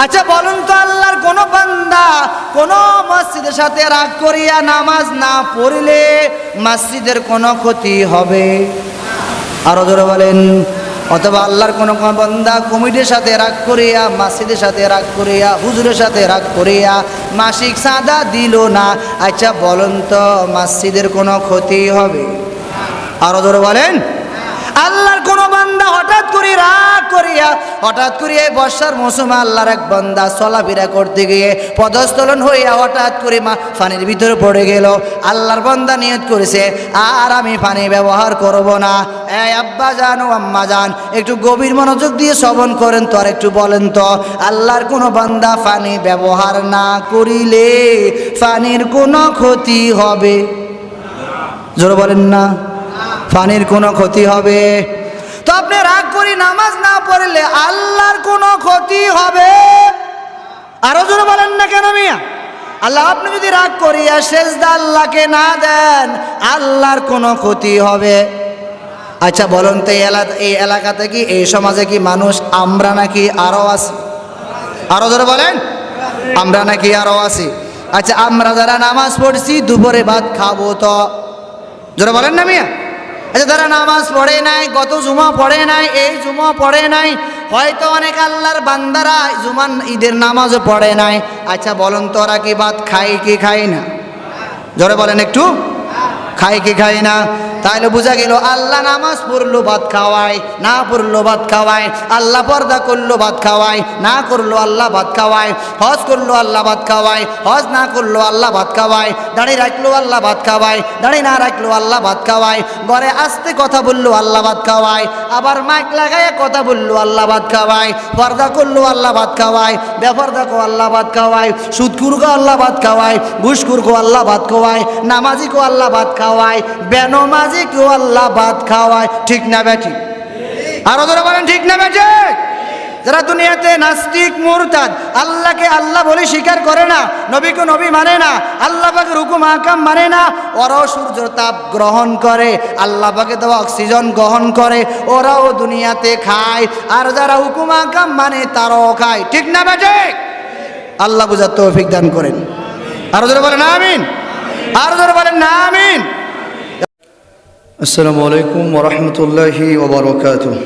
আচ্ছা বলুন তো, আল্লাহর কোন বান্দা কোন মসজিদের সাথে রাগ করিয়া নামাজ না পড়লে মসজিদের কোনো ক্ষতি হবে? আরো জোরে বলেন। অথবা আল্লাহর কোন বান্দা কমিটির সাথে রাগ করিয়া, মসজিদের সাথে রাগ করিয়া, হুজুরের সাথে রাগ করিয়া মাসিক চাঁদা দিল না, আচ্ছা বলুন তো মসজিদের কোনো ক্ষতি হবে? আরো জোরে বলেন। আল্লাহর কোন বান্দা হঠাৎ করে রাগ করিয়া, হঠাৎ করে এই বর্ষার মৌসুমে আল্লাহর এক বান্দা চলাফেরা করতে গিয়ে পদস্থলন হইয়া হঠাৎ করে পানির ভিতরে পড়ে গেল। আল্লাহর বান্দা নিয়ত করেছে আর আমি পানি ব্যবহার করব না। এই আব্বা জান ও আম্মা জান, একটু গভীর মনোযোগ দিয়ে শ্রবণ করেন তো, আর একটু বলেন তো, আল্লাহর কোন বান্দা পানি ব্যবহার না করিলে পানির কোনো ক্ষতি হবে? জোরে বলেন না। পানির কোনো ক্ষতি হবে? তো আপনি রাগ করে নামাজ না পড়লে আল্লাহর কোনো ক্ষতি হবে? আরো জোরে বলেন না কেন মিয়া? আল্লাহ, আপনি যদি রাগ করিয়া সেজদা আল্লাহকে না দেন আল্লাহর কোনো ক্ষতি হবে? আচ্ছা বলুন তো, এই এলাকাতে কি, এই সমাজে কি মানুষ আমরা নাকি আরো আছি? আরো জোরে বলেন, আমরা নাকি আরো আছি? আচ্ছা আমরা যারা নামাজ পড়ছি দুপুরে ভাত খাবো তো? জোরে বলেন না মিয়া। আচ্ছা যারা নামাজ পড়ে নাই, গত জুমা পড়ে নাই, এই জুমা পড়ে নাই, হয়তো অনেক আল্লাহর বান্দারা জুমান ঈদের নামাজও পড়ে নাই, আচ্ছা বলুন তো ওরা কি ভাত খায় কি খায় না? জোরে বলেন একটু, খায় কি খায় না? তাহলে বোঝা গেল আল্লাহ নামাজ পড়লো ভাত খাওয়ায়, না পড়লো ভাত খাওয়ায়। আল্লাহ পর্দা করলো ভাত খাওয়ায়, না করলো আল্লাহ ভাত খাওয়ায়। হজ করলো আল্লাহ ভাত খাওয়ায়, হজ না করলো আল্লাহ ভাত খাওয়ায়। দাড়ি রাখলো আল্লাহ ভাত খাওয়ায়, দাড়ি না রাখলো আল্লাহ ভাত খাওয়ায়। ঘরে আসতে কথা বললো আল্লাহ ভাত খাওয়ায়, আবার মাইক লাগায় কথা বললো আল্লাহ ভাত খাওয়ায়। পর্দা করলো আল্লাহ ভাত খাওয়ায়, বেপর্দা কো আল্লাহ ভাত খাওয়ায়। সুদখুরকে আল্লাহ ভাত খাওয়ায়, ঘুষখুরকে আল্লাহ ভাত খাওয়ায়। নামাজিকে আল্লাহ ভাত খাওয়ায়, বেনমাজিকেও আল্লাহ ভাত খাওয়ায়। ঠিক না বেঠিক? আরো ধরে বলেন ঠিক না বেঠিক? যারা দুনিয়াতে নাস্তিক মুরতাদ, আল্লাহকে আল্লাহ বলে স্বীকার করে না, নবীকে নবী মানে না, আল্লাহ পাকের হুকুম আহকাম মানে না, ওরাও সূর্যের তাপ গ্রহণ করে, আল্লাহ পাকে দেওয়া অক্সিজেন গ্রহণ করে, ওরাও দুনিয়াতে খায়। আর যারা হুকুম আহকাম মানে তারাও খায়। ঠিক না বেঠিক? আল্লাহ বুঝার তৌফিক দান করেন। আরো জোরে বলেন আমিন। আরো জোরে বলেন না আমিন। আসসালামু আলাইকুম ওয়া রাহমাতুল্লাহি ওয়া বারাকাতুহু।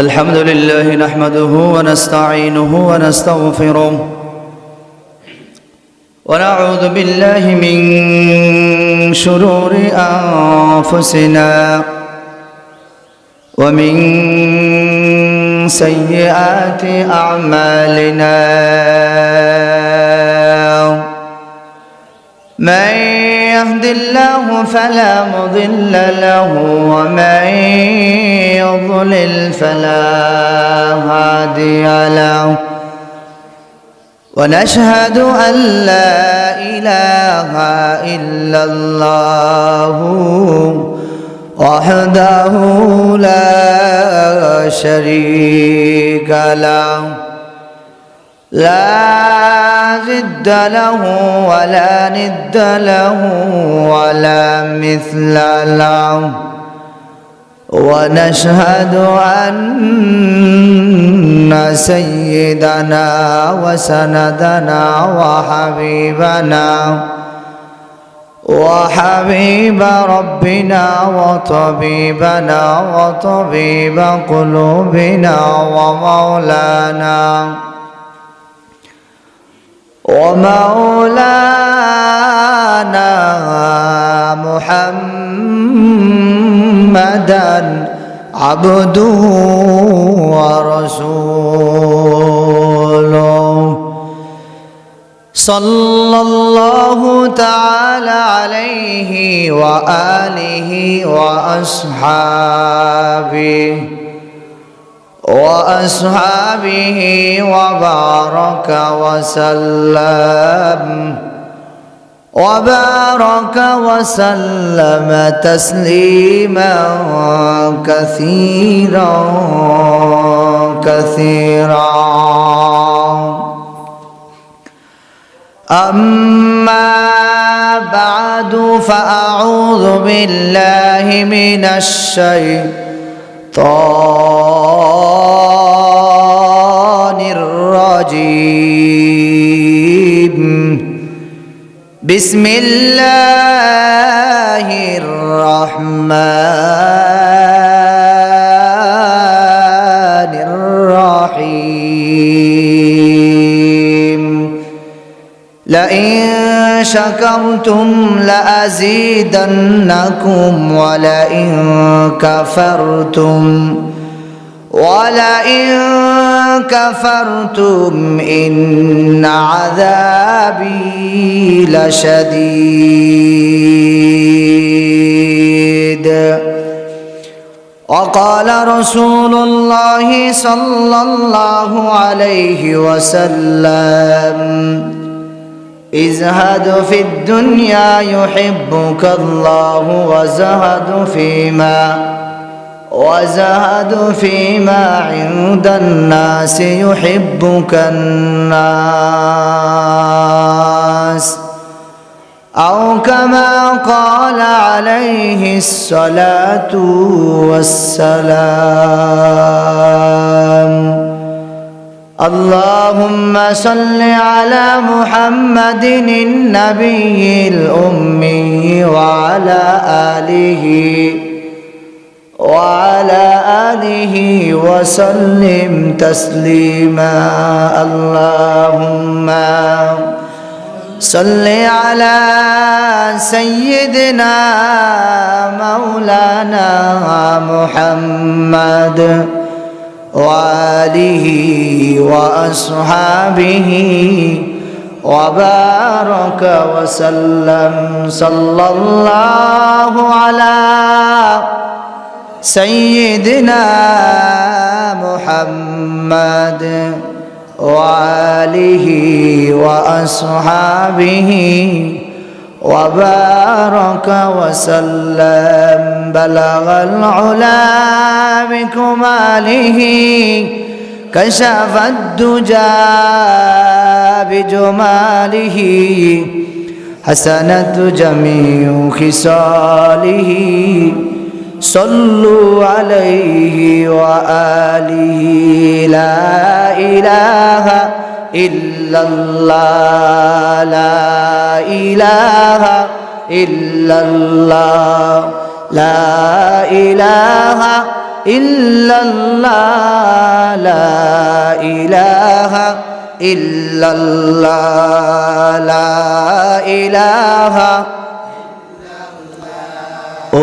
আলহামদুলিল্লাহ নাহমাদুহু ওয়া নাস্তাঈনুহু ওয়া নাস্তাগফিরুহু ওয়া নাউযু বিল্লাহি মিন শুরুরি আনফুসিনা ওয়া মিন سيئات أعمالنا من يهد الله فلا مضل له ومن يضلل فلا هادي له ونشهد أن لا إله إلا الله وحده لا شريك له لا ضد له ولا ند له ولا مثل له ونشهد أن سيدنا وسندنا وحبيب ربنا وطبيبنا وطبيب قلوبنا ومولانا محمدا عبده ورسوله صلى الله تعالى عليه وآله وأصحابه وبارك وسلم تسليما كثيرا أما بعد فأعوذ بالله من الشيطان الرجيم بسم الله الرحمن الرحيم لئن شكرتم لأزيدنكم ولئن كفرتم إن عذابي لشديد وقال رسول الله صلى الله عليه وسلم ازهد في الدنيا يحبك الله وزهد فيما عند الناس يحبك الناس أو كما قال عليه الصلاة والسلام اللهم صل على محمد النبي الأمي وعلى آله وسلم تسليما اللهم صل على سيدنا مولانا محمد وآله وأصحابه وبارك وسلم صلى الله على سيدنا محمد وآله وأصحابه وبارك وسلم بلغ العلا بكماله كشف الدجى بجماله حسنت جميع خصاله صلوا عليه وآله لا إله إلا الله لا إله إلا الله لا إله إلا الله لا إله إلا الله لا إله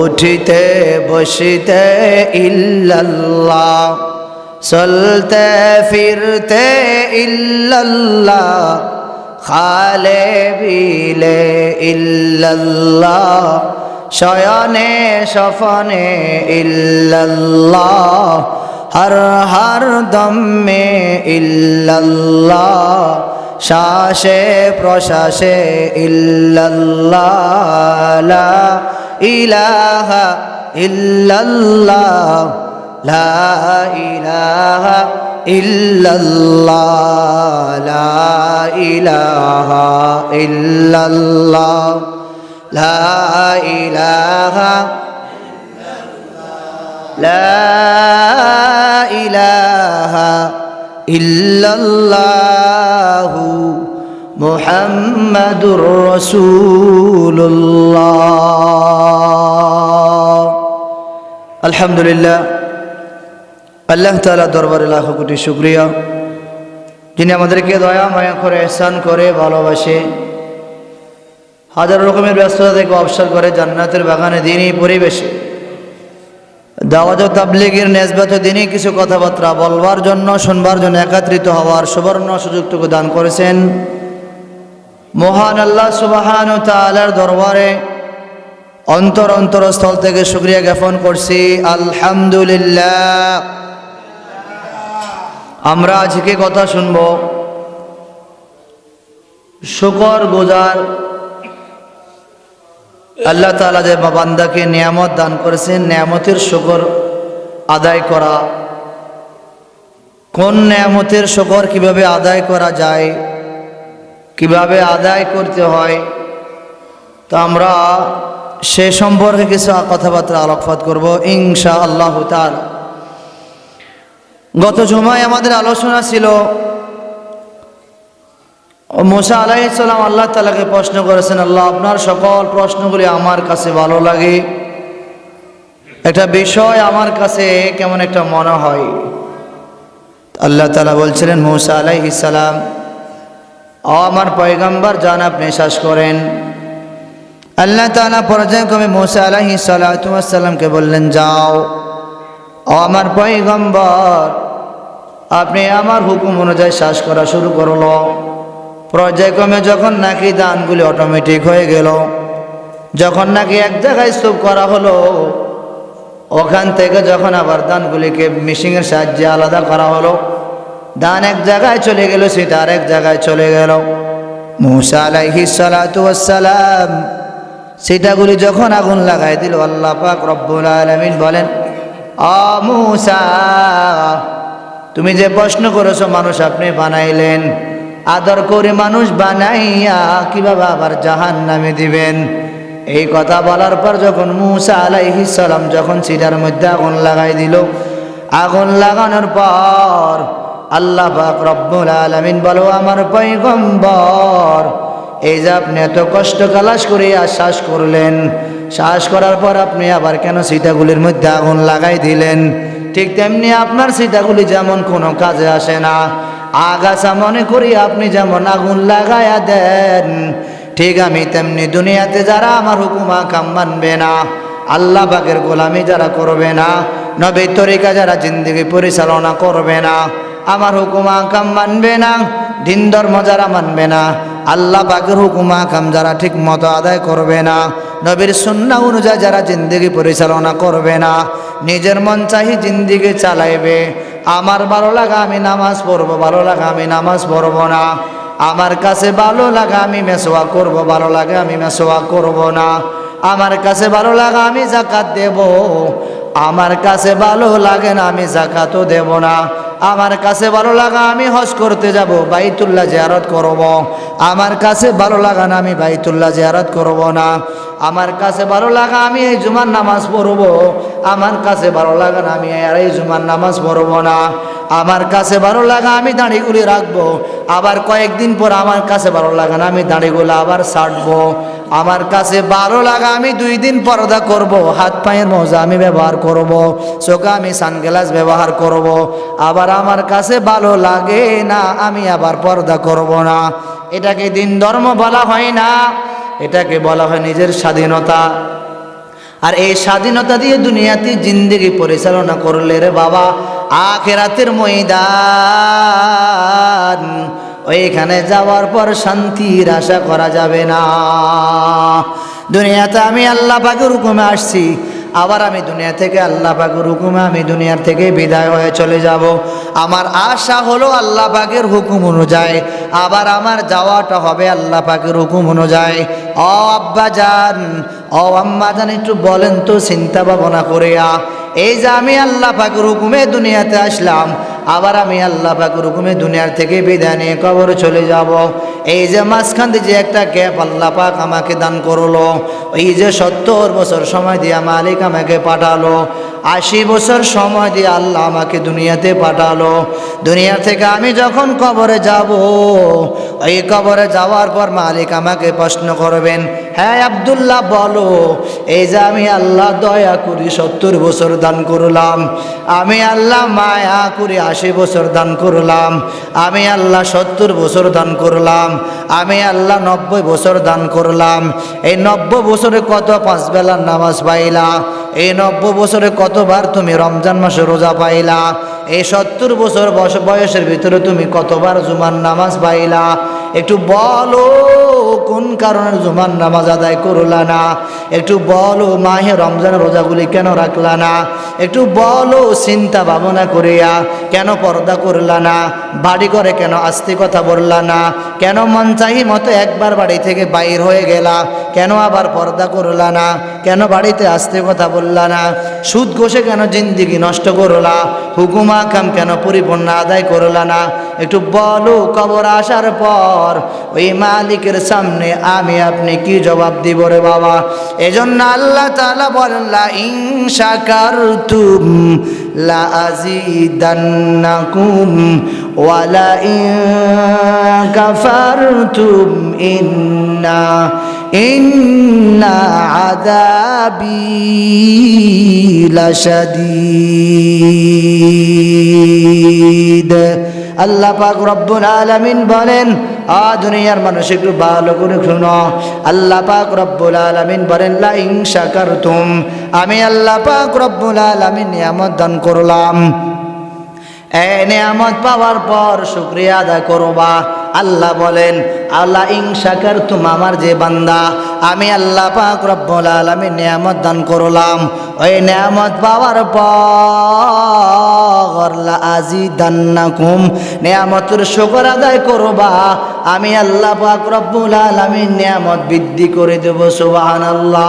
উঠিতে বসিতে ইল্লাল্লাহ চলতে ফিরতে ইল্লাল্লাহ খালে বিলে ইল্লাল্লাহ শয়নে স্বপনে ইল্লাল্লাহ হর হর দমে ইল্লাল্লাহ শ্বাসে প্রশ্বাসে ইল্লাল্লাহ লা ইলাহা ইল্লাল্লাহ লা ইলাহা ইল্লাল্লাহ লা ইলাহা ইল্লাল্লাহ লা ইলাহা লা ইলাহা ইল্লাল্লাহ মুহাম্মাদুর রাসূলুল্লাহ আলহামদুলিল্লাহ আল্লাহ তাআলা দরবারে লাখো কোটি শুকরিয়া যিনি আমাদেরকে দয়া মায়া করে ihsan করে ভালোবাসে হাজার রকমের ব্যস্ততা থেকে অবসর করে জান্নাতের বাগানে দ্বীনি পরিবেশে দাওয়াত ও তাবলীগের নিসবত দ্বীনি কিছু কথাবার্তা বলবার জন্য শুনবার জন্য একত্রিত হওয়ার সুবর্ণ সুযোগটুকু দান করেছেন মহান আল্লাহ সুবহানাহু ওয়া তাআলার দরবারে অন্তরস্থল থেকে শুকরিয়া জ্ঞাপন করছি আলহামদুলিল্লাহ। আমরা আজকে কথা শুনব শুকর গুজার আল্লাহ তাআলা যে বান্দাকে নিয়ামত দান করেছেন নিয়ামতের শুকর আদায় করা, কোন নিয়ামতের শুকর কিভাবে আদায় করা যায়, কিভাবে আদায় করতে হয়, তো আমরা সে সম্পর্কে কিছু কথাবার্তা আলোকপাত করব ইনশাআল্লাহ তাআলা। গত জুমায় আমাদের আলোচনা ছিল মুসা আলাইহিস সালাম আল্লাহ তাআলাকে প্রশ্ন করেছেন, আল্লাহ আপনার সকল প্রশ্নগুলি আমার কাছে ভালো লাগে, একটা বিষয় আমার কাছে কেমন একটা মনে হয়। আল্লাহ তাআলা বলছিলেন মুসা আলাইহিস সালাম, ও আমার পয়গম্বর যান আপনি শ্বাস করেন। আল্লাহ তাআলা পর্যায়ক্রমে মুসা আলাইহিস সালামকে বললেন, যাও ও আমার পয়গম্বর আপনি আমার হুকুম অনুযায়ী শ্বাস করা শুরু করলো। পর্যায়ক্রমে যখন নাকি দানগুলি অটোমেটিক হয়ে গেল, যখন নাকি এক জায়গায় স্তূপ করা হলো, ওখান থেকে যখন আবার দানগুলিকে মেশিনের সাহায্যে আলাদা করা হলো, দান এক জায়গায় চলে গেল, সেটা আরেক জায়গায় চলে গেল। মুসা আলাইহিস সালাম সেটাগুলি যখন আগুন লাগাই দিল, আল্লাহ পাক রব্বুল আলামিন বলেন, ও মুসা তুমি যে প্রশ্ন করেছো মানুষ আপনি বানাইলেন, আদর করে মানুষ বানাইয়া কিভাবে আবার জাহান্নামে দিবেন? এই কথা বলার পর যখন মুসা আলাইহিস সালাম যখন সিটার মধ্যে আগুন লাগাই দিল, আগুন লাগানোর পর আল্লাহ পাক রব্বুল আলামিন বলো, আমার পয়গম্বর এই যে আপনি এত কষ্ট কালাশ করে শ্বাস করলেন, শ্বাস করার পর আপনি আবার কেন সিটাগুলির মধ্যে আগুন লাগাই দিলেন? ঠিক তেমনি আপনার সিটাগুলি যেমন কোনো কাজে আসে না, আগাছা মনে করি আপনি যেমন আগুন লাগায়া দেন, ঠিক আমি তেমনি দুনিয়াতে যারা আমার হুকুম আকাম মানবে না, আল্লাহ পাকের গোলামি যারা করবে না, নবীর তরিকা যারা জিন্দেগি পরিচালনা করবে না, আমার হুকুম আকাম মানবে না, দিন ধর্ম যারা মানবে না, আল্লাহ পাকের হুকুম আকাম যারা ঠিক মতো আদায় করবে না, নবীর সুন্নাহ অনুযায়ী যারা জিন্দেগি পরিচালনা করবে না, নিজের মন চাহি জিন্দেগি চালাইবে, আমার ভালো লাগা আমি নামাজ পড়বো, ভালো লাগা আমি নামাজ পড়বো না, আমার কাছে ভালো লাগা আমি মেসওয়া করব, ভালো লাগে আমি মেসওয়া করব না, আমার কাছে ভালো লাগা আমি যাকাত দেব, আমার কাছে ভালো লাগে না আমি যাকাতও দেব না, আমার কাছে ভালো লাগা আমি হজ করতে যাব, বাইতুল্লাহ জিয়ারত করব, আমার কাছে ভালো লাগা না আমি বাইতুল্লাহ জিয়ারত করব না, আমার কাছে ভালো লাগা আমি এই জুমার নামাজ পড়ব, আমার কাছে ভালো লাগা না আমি এই জুমার নামাজ পড়ব না, আমার কাছে ভালো লাগা আমি দাড়িগুলি রাখবো, আবার কয়েকদিন পর আমার কাছে ভালো লাগা না আমি দাড়িগুলো আবার ছাড়বো, আমার কাছে ভালো লাগা আমি 2 দিন পর্দা করব, হাত পায়ের মোজা আমি ব্যবহার করব, চোখে আমি সানগ্লাস ব্যবহার করব, আবার আমার কাছে ভালো লাগে না আমি আবার পর্দা করব না। এটাকে দিন ধর্ম বলা হয় না, এটাকে বলা হয় নিজের স্বাধীনতা। আর এই স্বাধীনতা দিয়ে দুনিয়াতে জিন্দেগি পরিচালনা করলে রে বাবা, আখিরাতের ময়দান ওইখানে যাওয়ার পর শান্তির আশা করা যাবে না। দুনিয়াতে আমি আল্লাহ পাকের হুকুমে আসছি, আবার আমি দুনিয়া থেকে আল্লাহ পাকের হুকুমে আমি দুনিয়ার থেকে বিদায় হয়ে চলে যাব। আমার আশা হলো আল্লাহ পাকের হুকুম অনুযায়ী, আবার আমার যাওয়াটা হবে আল্লাহ পাকের হুকুম অনুযায়ী। ও আব্বা জান, ও আম্মা জান, একটু বলেন তো চিন্তা ভাবনা করিয়া, এই যে আমি আল্লাহ পাকের হুকুমে দুনিয়াতে আসলাম, আবার আমি আল্লাহ পাকের হুকুমে দুনিয়ার থেকে বিদায় নিয়ে কবরে চলে যাব, এই যে মাঝখান দিয়ে যে একটা গ্যাপ আল্লাহ পাক আমাকে দান করলো, এই যে 70 বছর সময় দিয়ে মালিক আমাকে পাঠালো, 80 বছর সময় দিয়ে আল্লাহ আমাকে দুনিয়াতে পাঠালো, দুনিয়া থেকে আমি যখন কবরে যাব, এই কবরে যাওয়ার পর মালিক আমাকে প্রশ্ন করবেন, হ্যাঁ আব্দুল্লাহ বলো, এই যে আমি আল্লাহ দয়া করি 70 বছর দান করলাম, আমি আল্লাহ মায়া করি 80 বছর দান করলাম, আমি আল্লাহ 70 বছর দান করলাম, আমি আল্লাহ 90 বছর দান করলাম, এই 90 বছরে কত 5 বেলার নামাজ পাইলা, এই 90 বছরে কতবার তুমি রমজান মাসে রোজা পাইলা, এই 70 বছর বয়সের ভিতরে তুমি কতবার জুমার নামাজ পাইলা, একটু বলো কোন কারণে জুমার নামাজ আদায় করলা না, একটু বলো মাহে রমজান রোজাগুলি কেন রাখলা না, একটু বলো চিন্তা ভাবনা করিয়া কেন পর্দা করলা না, বাড়ি করে কেন আস্তে কথা বললা না, কেন মন চাহি মতো একবার বাড়ি থেকে বাইর হয়ে গেলা, কেন আবার পর্দা করলা না, কেন বাড়িতে আস্তে কথা বললা না, সুদ ঘষে কেন জিন্দিগি নষ্ট করলা, হুকুম আকাম কেন পরিপূর্ণ আদায় করলা না, একটু বলো কবর আসার পর পর ওই মালিকের সামনে আমি আপনি কি জবাব দিব রে বাবা? এজন্য আল্লাহ তাআলা বলেন লা ইন শাকারতুম লা আযীদান্নাকুম ওয়া লা ইন কাফারতুম ইন্না আযাবি লাশাদীদ। আল্লাহ পাক রব্বুল আলামিন বলেন, দুনিয়ার মানুষ একটু ভালো করে শুনো, আল্লাহ পাক রব্বুল আলামিন বলেন লা ইন শাকারতুম, আমি আল্লাহ পাক রব্বুল আলামিন নিয়ামত দান করলাম, এই নিয়ামত পাওয়ার পর শুকরিয়া আদায় করবা। আল্লাহ বলেন আল্লাহ ইন শাকারতুম, আমার যে বান্দা আমি আল্লাহ পাক রব্বুল আলামিন নিয়ামত দান করলাম, ওই নিয়ামত পাওয়ার পর লা আযীদান্নাকুম, নিয়ামতের শুকর আদায় করবা, আমি আল্লাহ পাক রব্বুল আলামিন নিয়ামত বৃদ্ধি করে দেব। সুবহানাল্লাহ।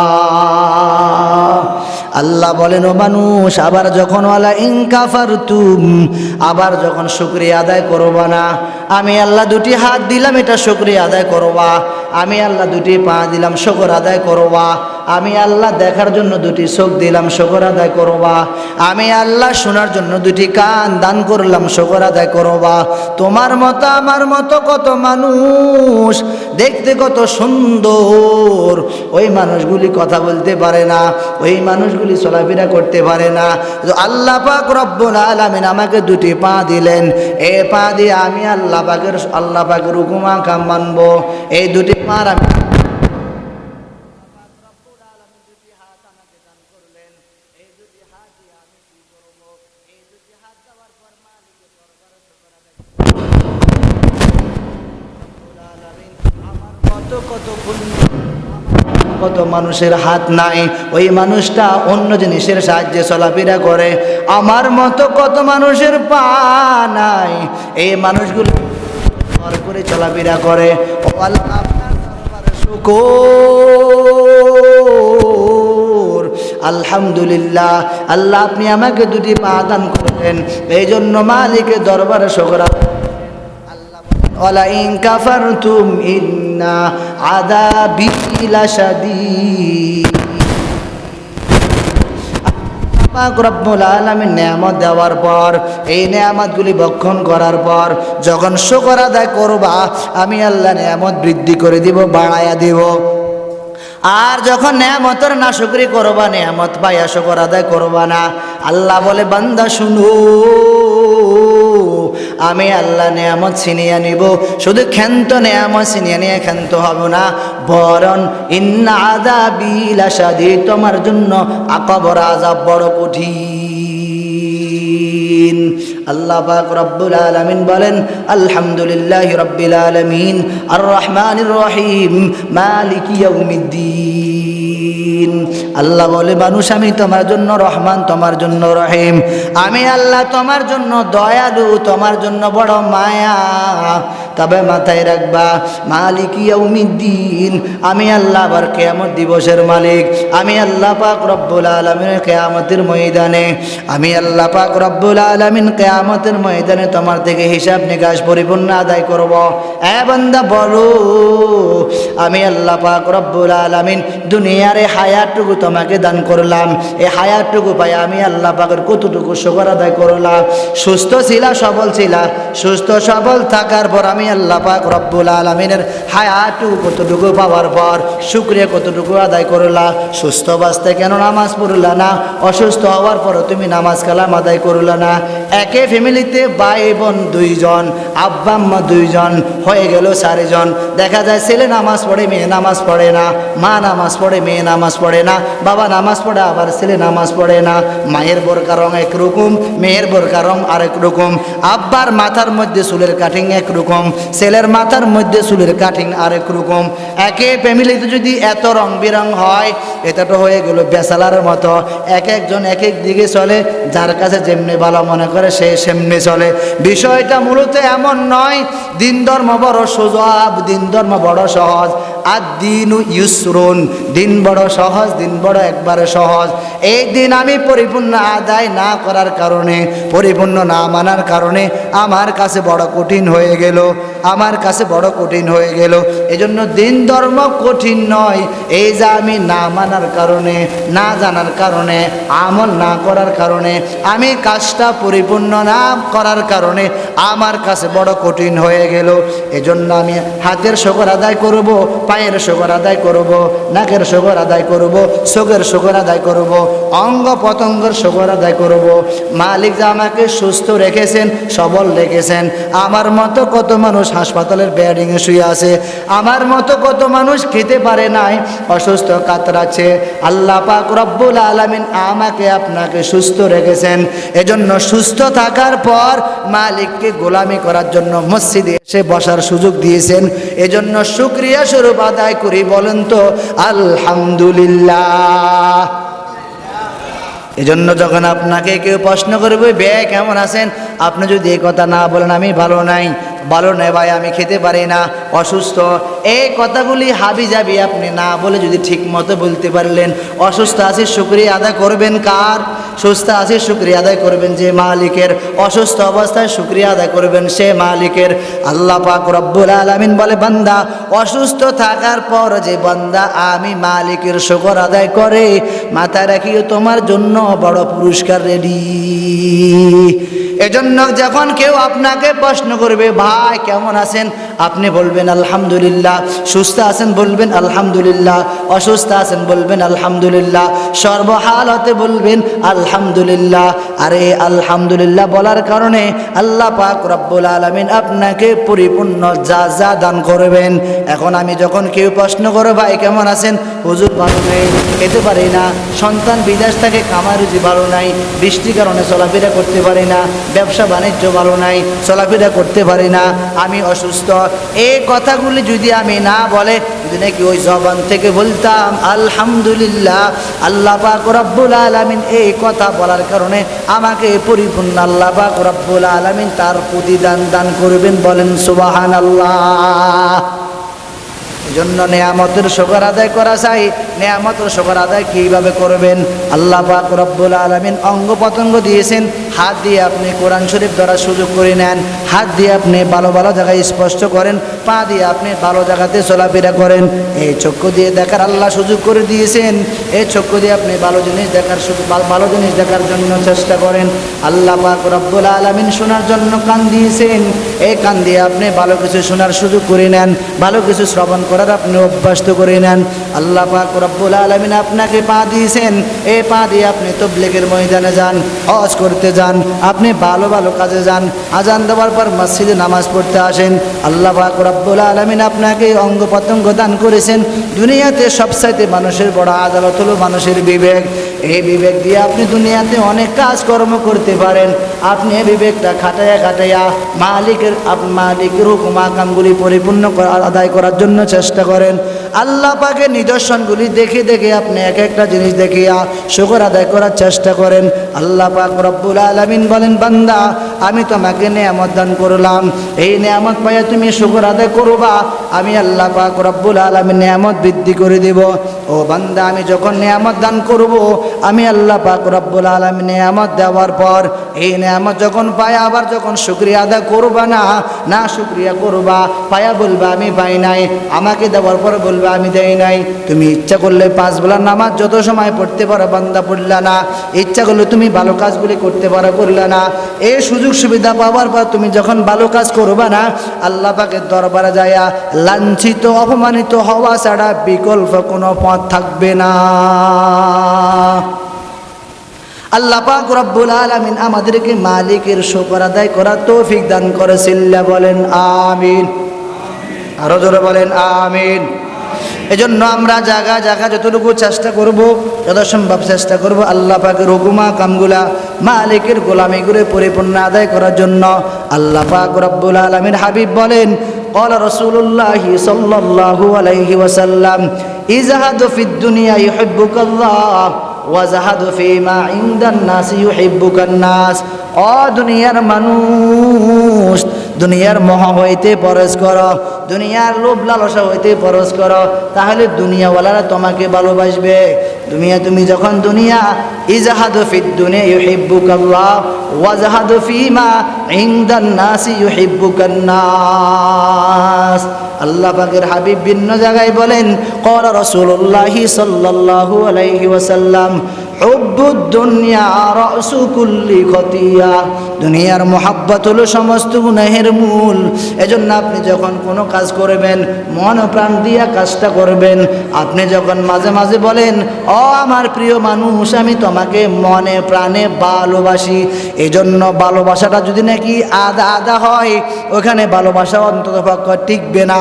আল্লাহ বলেন ও মানুষ, আবার যখন ওয়ালা ইন কাফারতুম, আবার যখন শুকরিয়া আদায় করবা না, আমি আল্লাহ দুটি হাত দিলাম, এটা শুকরিয়া আদায় করবা, আমি আল্লাহ দুটি পা দিলাম, শুকর আদায় করবা, আমি আল্লাহ দেখার জন্য দুটি চোখ দিলাম, শুকর আদায় করবা, আমি আল্লাহ শোনার জন্য দুটি কান দান করলাম, শুকর আদায় করবা। তোমার মতো আমার মতো কত মানুষ দেখতে কত সুন্দর, ওই মানুষগুলি কথা বলতে পারে না, ওই মানুষগুলি চলাফেরা করতে পারে না, আল্লাহ পাক রব্বুল আলামিন আমাকে দুটি পা দিলেন, এই পা দিয়ে আমি আল্লাহ পাকের হুকুম আহকাম মানবো, এই দুটি পার আমি কত মানুষের হাত নাই, ওই মানুষটা অন্য জিনিসের সাহায্যে চলাফেরা করে, আমার মতো কত মানুষের পা নাই, এই মানুষগুলো করে চলাফেরা করে। ও আল্লাহ আপনার দরবারে শুকর, আলহামদুলিল্লাহ, আল্লাহ আপনি আমাকে দুটি পা দান করলেন, এই জন্য মালিকের দরবারে শুকর। ওয়ালা ইন কাফারতুম ইন্না আযাবি লাশাদীদ। পাক রব্বুল আলামিন নিয়ামত দেওয়ার পর, এই নিয়ামতগুলি ভক্ষণ করার পর যখন শুকর আদায় করবা, আমি আল্লাহ নিয়ামত বৃদ্ধি করে দিব, বাড়ায়া দিব। আর যখন নিয়ামতের নাশুকরি করবা, নিয়ামত পাইয়া শুকর আদায় করবা না, আল্লাহ বলে বান্দা শুনো, আমি আল্লাহ নিয়ামত ছিনিয়ে নিব, শুধু ক্ষান্ত নিয়ামত ছিনিয়ে নিয়ে ক্ষান্ত হব না, বরং ইন্না আযাবি লাশাদীদ, তোমার জন্য আকবর আযাব বড় কঠিন। আল্লাহ পাক রব্বুল আলামিন বলেন আলহামদুলিল্লাহি রাব্বিল আলামিন আর রহমানির রহিম মালিকি ইয়াউমিদ্দিন। আল্লাহ বলে মানুষ আমি তোমার জন্য রহমান, তোমার জন্য রহিম, আমি আল্লাহ তোমার জন্য দয়ালু, তোমার জন্য বড় মায়া। তবে মাথায় রাখবা মালিকি ইয়াউমিদ্দিন, আমি আল্লাহ আবার কিয়ামত দিবসের মালিক, আমি আল্লাহ পাক রব্বুল আলামিন কিয়ামতের ময়দানে, আমি আল্লাহ পাক রব্বুল আলামিন কিয়ামতের ময়দানে তোমার থেকে হিসাব নিকাশ পরিপূর্ণ আদায় করব। এ বান্দা বলো, আমি আল্লাহ পাক রব্বুল আলামিন দুনিয়ার এই হায়াতটুকু তোমাকে দান করলাম, এই হায়াতটুকু পাই আমি আল্লাহ পাকের কতটুকু শুকর আদায় করলাম। সুস্থ ছিলা, সবল ছিলা, সুস্থ সবল থাকার পর আমি আল্লাহ পাক রব্বুল আলামিনের হায়াতটুকু কতটুকু পাওয়ার পর শুকরিয়া কতটুকু আদায় করলা। সুস্থ বাঁচতে কেন নামাজ পড়লা না? অসুস্থ হওয়ার পরও তুমি নামাজ কালাম আদায় করলা না? একে ফ্যামিলিতে ভাই বোন দুইজন, আব্বা আম্মা দুইজন, হয়ে গেল চারজন। দেখা যায় ছেলে নামাজ পড়ে, মেয়ে নামাজ পড়ে না, মা নামাজ পড়ে, মেয়ে নামাজ পড়ে না, বাবা নামাজ পড়ে, আবার ছেলে নামাজ পড়ে না। মায়ের বোরকা রং একরকম, মেয়ের বোরকা রং আরেক রকম, আব্বার মাথার মধ্যে চুলের কাটিং একরকম, ছেলের মাথার মধ্যে চুলের কাটিং আরেক রকম। একে ফ্যামিলিতে যদি এত রং বেরং হয়, এটা তো হয়ে গেল বেসালার মতো, এক একজন এক এক দিকে চলে, যার কাছে যেমনি ভালো মনে করে সে সেমনি চলে। বিষয়টা মূলত এমন নয়, দিন ধর্ম বড় সোজা, দিন ধর্ম বড় সহজ। আদ-দীনু ইউসরুন, দিন বড় সহজ, দিন বড় একবারে সহজ। এই দিন আমি পরিপূর্ণ আদায় না করার কারণে, পরিপূর্ণ না মানার কারণে আমার কাছে বড় কঠিন হয়ে গেল, আমার কাছে বড় কঠিন হয়ে গেল। এজন্য দিন ধর্ম কঠিন নয়, এই যে আমি না মানার কারণে, না জানার কারণে, আমল না করার কারণে, আমি কাজটা পরিপূর্ণ না করার কারণে আমার কাছে বড় কঠিন হয়ে গেল। এজন্য আমি হাতের শুকর আদায় করব, পায়ের শুকর আদায় করব, নাকের শুকর আদায় করব, চোখের শুকর আদায় করব, অঙ্গ পতঙ্গের শুকর আদায় করব। মালিক যে আমাকে সুস্থ রেখেছেন, সবল রেখেছেন। আমার মতো কত মানুষ হাসপাতালের বেডিংয়ে শুয়ে আছে, আমার মতো কত মানুষ খেতে পারে নাই, অসুস্থ কাতরাচ্ছে। আল্লাহ পাক রব্বুল আলামিন আমাকে আপনাকে সুস্থ রেখেছেন। এজন্য সুস্থ থাকার পর মালিককে গোলামি করার জন্য মসজিদে এসে বসার সুযোগ দিয়েছেন। এজন্য শুকরিয়া স্বরূপ আদায় করি, বলেন তো আলহামদুলিল্লাহ। এজন্য যখন আপনাকে কেউ প্রশ্ন করবে বে কেমন আছেন, আপনি যদি এই কথা না বলেন আমি ভালো নাই, ভালো নেই ভাই, আমি খেতে পারি না, অসুস্থ, এই কথাগুলি হাবি যাবি আপনি না বলে যদি ঠিক মতো বলতে পারলেন, অসুস্থ আছি শুকরিয়া আদায় করবেন কার? সুস্থ আছি শুকরিয়া আদায় করবেন যে মালিকের, অসুস্থ অবস্থায় শুকরিয়া আদায় করবেন সে মালিকের। আল্লাহ পাক রব্বুল আলামিন বলে, বান্দা অসুস্থ থাকার পর যে বান্দা আমি মালিকের শুকর আদায় করে, মাথায় রাখিও তোমার জন্য বড় পুরস্কার রেডি। এজন্য যখন কেউ আপনাকে প্রশ্ন করবে ভাই কেমন আছেন, আপনি বলবেন আলহামদুলিল্লাহ। সুস্থ আছেন বলবেন আলহামদুলিল্লাহ, অসুস্থ আছেন বলবেন আলহামদুলিল্লাহ, সর্বহালতে বলবেন আলহামদুলিল্লাহ। আর এই আলহামদুলিল্লাহ বলার কারণে আল্লাহ পাক রব্বুল আলামিন আপনাকে পরিপূর্ণ যা দান করবেন। এখন আমি যখন কেউ প্রশ্ন করে ভাই কেমন আছেন, হুজুর ভালো নেই, খেতে পারি না, সন্তান বিদেশ থেকে কামারুজি ভালো নাই, বৃষ্টির কারণে চলাফেরা করতে পারি না, ব্যবসা বাণিজ্য ভালো নাই, চলাফেরা করতে পারি না, আমি অসুস্থ, এই কথাগুলি যদি আমি না বলে, যদি নাকি ওই জবান থেকে বলতাম আলহামদুলিল্লাহ, আল্লাহ পাক রব্বুল আলামিন এই কথা বলার কারণে আমাকে পরিপূর্ণ আল্লাহ পাক রব্বুল আলামিন তার প্রতিদান দান করবেন, বলেন সুবহানাল্লাহ। এজন্য নেয়ামতের শুকর আদায় করা চাই। নেয়ামতের শুকর আদায় কীভাবে করবেন? আল্লাহ পাক রব্বুল আলামিন অঙ্গ প্রত্যঙ্গ দিয়েছেন, হাত দিয়ে আপনি কোরআন শরীফ ধরার সুযোগ করে নেন, হাত দিয়ে আপনি ভালো ভালো জায়গায় স্পষ্ট করেন, পা দিয়ে আপনি ভালো জায়গাতে চলাফেরা করেন, এই চক্ষু দিয়ে দেখার আল্লাহ সুযোগ করে দিয়েছেন, এই চক্ষু দিয়ে আপনি ভালো জিনিস দেখার ভালো জিনিস দেখার জন্য চেষ্টা করেন। আল্লাহ পাক রব্বুল আলামিন শোনার জন্য কান দিয়েছেন, এই কান দিয়ে আপনি ভালো কিছু শোনার সুযোগ করে নেন, ভালো কিছু শ্রবণ করার আপনি অভ্যস্ত করে নেন। আল্লাহ পাক রব্বুল আলামিন আপনাকে পা দিয়েছেন, এই পা দিয়ে আপনি তাবলীগের ময়দানে যান, হজ করতে যান, আপনি ভালো ভালো কাজে যান, আজান দেওয়ার পর মসজিদে নামাজ পড়তে আসেন। আল্লাহ পাক রব্বুল আলামিন আপনাকে অঙ্গ প্রত্যঙ্গ দান করেছেন। দুনিয়াতে সবচাইতে মানুষের বড় আদালত হলো মানুষের বিবেক। এই বিবেক দিয়ে আপনি দুনিয়াতে অনেক কাজকর্ম করতে পারেন। আপনি এই বিবেকটা খাটাইয়া মালিকের হুকুম আকামগুলি পরিপূর্ণ আদায় করার জন্য চেষ্টা করেন। আল্লাহ পাকের নিদর্শনগুলি দেখে দেখে আপনি এক একটা জিনিস দেখিয়া শুকর আদায় করার চেষ্টা করেন। আল্লাহ পাক রব্বুল আলামিন বলেন, বান্দা আমি তোমাকে নেয়ামত দান করলাম, এই নেয়ামত পাইয়া তুমি শুকর আদায় করবা, আমি আল্লাহ পাক রব্বুল আলামিন নেয়ামত বৃদ্ধি করে দেব। ও বান্দা, আমি যখন নেয়ামত দান করব, আমি আল্লাহ পাক রব্বুল আলামিন নেয়ামত দেওয়ার পর এই নেয়ামত যখন পায় আবার যখন শুকরিয়া আদায় করবা না শুকরিয়া করবা, পায়া বলবা আমি পাই নাই, আমাকে দেওয়ার পর বলবা আমি দেই নাই। তুমি ইচ্ছা করলে 5 বেলার নামাজ যত সময় পড়তে পারো বান্দা পড়লা না, ইচ্ছা করলে তুমি ভালো কাজগুলি করতে পারো করলা না। এই সুযোগ সুবিধা পাওয়ার পর তুমি যখন ভালো কাজ করবা না, আল্লাহ পাকের দরবারে যায়া লাঞ্ছিত অপমানিত হওয়া ছাড়া বিকল্প কোনো পথ থাকবে না। আল্লাহ পাক রব্বুল আলামিন আমাদেরকে মালিকের শুকর আদায় করার তৌফিক দান করেছেন, বলেন আমিন। আরো জোরে বলেন আমিন। এজন্য আমরা জায়গা যতটুকু চেষ্টা করব, যত সম্ভব চেষ্টা করব আল্লাহ পাকের হুকুমা কামগুলা মালিকের গোলামিগুলো পরিপূর্ণ আদায় করার জন্য। আল্লাহ পাক রব্বুল আলামিন হাবিব বলেন, قال رسول الله صلى الله عليه وسلم ازهد في الدنيا يحبك الله وزهد فيما عند الناس يحبك الناس। ও দুনিয়ার মানুষ, দুনিয়ার মোহ হইতে পরশ করো, দুনিয়ার লোভ লালসা হইতে পরশ করো, তাহলে দুনিয়াওয়ালারা তোমাকে ভালোবাসবে। তুমি যখন দুনিয়া ইজহাদু ফিদ দুনিয়া ইউহিব্বুকাল্লাহ ওয়াজহাদু ফীমা ইনদান নাসি ইউহিব্বুকান নাস। আল্লাহ পাকের হাবিব ভিন্ন জায়গায় বলেন, ক্বালা রাসূলুল্লাহি সাল্লাল্লাহু আলাইহি ওয়াসাল্লাম, হুব্বুদ দুনিয়া রাসু কুল্লি খতিয়া। দুনিয়ার মোহাব্বত হলো সমস্ত গুনাহের মূল। এজন্য আপনি যখন কোনো কাজ করবেন মন প্রাণ দিয়া কাজটা করবেন। আপনি যখন মাঝে মাঝে বলেন, ও আমার প্রিয় মানুষ, আমি তোমাকে মনে প্রাণে ভালোবাসি, এজন্য ভালোবাসাটা যদি নাকি আধা আধা হয়, ওখানে ভালোবাসা অন্ততপক্ষ টিকবে না।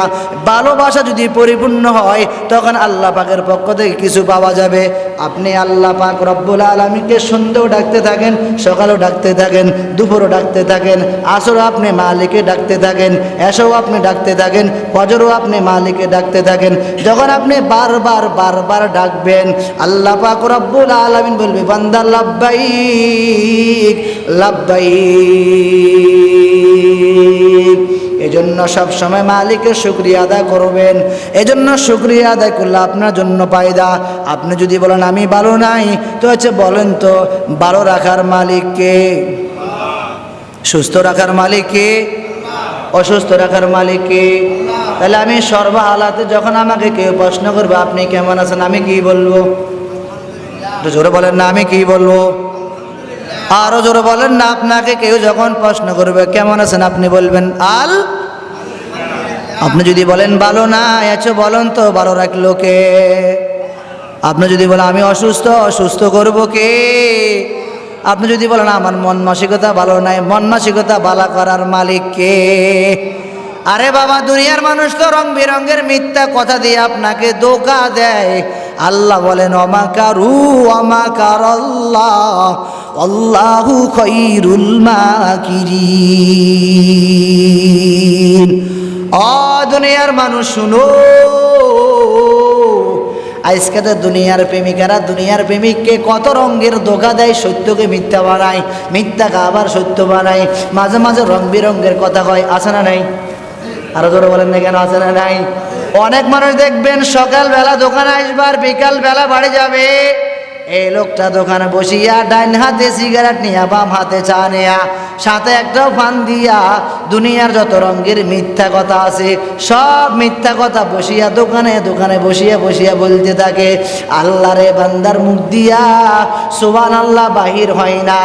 ভালোবাসা যদি পরিপূর্ণ হয়, তখন আল্লাহ পাকের পক্ষ থেকে কিছু পাওয়া যাবে। আপনি আল্লাহ পাক রব্বুল আলামিনকে সন্ধ্যাও ডাকতে থাকেন, সকালেও ডাকতে থাকেন, দুপুরও ডাকতে থাকেন, আসরও আপনি মালিকে ডাকতে থাকেন, এশাও আপনি ডাকতে থাকেন, ফজরও আপনি মালিকে ডাকতে থাকেন। যখন আপনি বারবার বারবার ডাকবেন, আল্লাহ পাক রব্বুল আলামিন বলবে, বান্দা লাব্বাইক লাব্বাইক। এজন্য সব সময় মালিকের শুকরিয়া আদায় করবেন। এজন্য শুকরিয়া আদায় করলে আপনার জন্য ফায়দা। আপনি যদি বলেন আমি ভালো নাই, তো হচ্ছে বলেন তো ভালো রাখার মালিক কে? সুস্থ রাখার মালিক কে? অসুস্থ রাখার মালিক কে? তাহলে আমি সর্বহালাতে যখন আমাকে কেউ প্রশ্ন করবে আপনি কেমন আছেন, আমি কি বলবো? একটু জোরে বলেন না, আমি কি বলবো? আরো জোরে বলেন না। আপনাকে কেউ যখন প্রশ্ন করবে কেমন আছেন, আপনি বলবেন আল। আপনি যদি বলেন ভালো না, আচ্ছা বলেন তো ভালো রাখলো কে? আপনি যদি বলেন আমি অসুস্থ, অসুস্থ করব কে? আপনি যদি বলেন আমার মন মানসিকতা ভালো নাই, মন মানসিকতা ভালো করার মালিক কে? আরে বাবা, দুনিয়ার মানুষ তো রং বেরঙের মিথ্যা কথা দিয়ে আপনাকে ধোঁকা দেয়। আল্লাহ বলেন অমাকারু অমাকারাল্লাহ আল্লাহু খায়রুল মাকিরিন। ও দুনিয়ার মানুষ শুনো, আজকে তো দুনিয়ার প্রেমিকারা দুনিয়ার প্রেমিককে কত রঙের ধোঁকা দেয়, সত্যকে মিথ্যা বানায়, মিথ্যাকে আবার সত্য বানায়, মাঝে মাঝে রং বেরঙের কথা কয়। আছে না নাই? আরো জোরে বলেন না কেন, আছে না নাই? অনেক মানুষ দেখবেন সকালবেলা দোকানে আসবার, বিকাল বেলা বাড়ি যাবে। এই লোকটা দোকানে বসিয়া ডাইন হাতে সিগারেট নিয়া, বাম হাতে চা নেয়া, সাথে একটা ফান দিয়া দুনিয়ার যত রঙের মিথ্যা কথা আছে সব মিথ্যা কথা বসিয়া দোকানে দোকানে বসিয়া বসিয়া বলতে থাকে। আল্লাহ রে বান্দার মুখ দিয়া সুবহানাল্লাহ বাহির হয় না,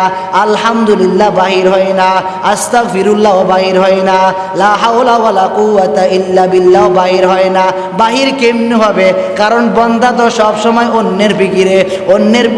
আলহামদুলিল্লাহ বাহির হয় না, আস্তাগফিরুল্লাহ বাহির হয় না, লা হাওলা ওয়ালা কুওয়াতা ইল্লা বিল্লাহ বাহির হয় না। বাহির কেমনে হবে? কারণ বান্দা তো সব সময় অন্যের ফিকিরে,